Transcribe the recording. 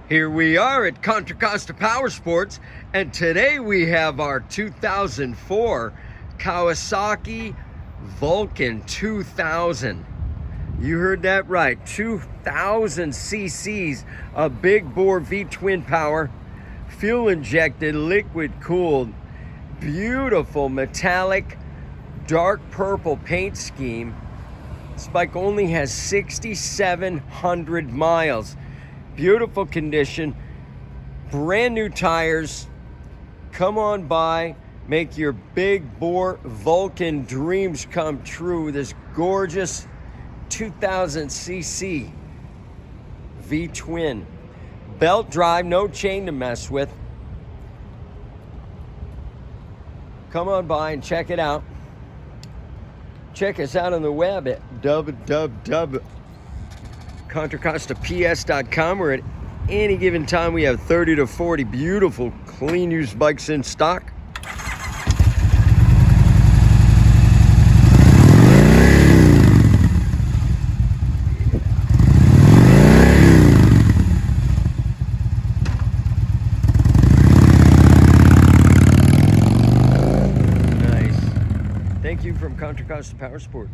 Here we are at Contra Costa Powersports, and today we have our 2004 Kawasaki Vulcan 2000. You heard that right, 2000 cc's, a big bore V-twin power, fuel injected, liquid cooled, beautiful metallic dark purple paint scheme. This bike only has 6,700 miles. Beautiful condition, brand new tires. Come on by, make your big bore Vulcan dreams come true with this gorgeous 2000 cc V-twin. Belt drive, no chain to mess with. Come on by and check it out. Check us out on the web at www.contracostaps.com, where at any given time we have 30 to 40 beautiful, clean used bikes in stock. Nice. Thank you from Contra Costa Powersports.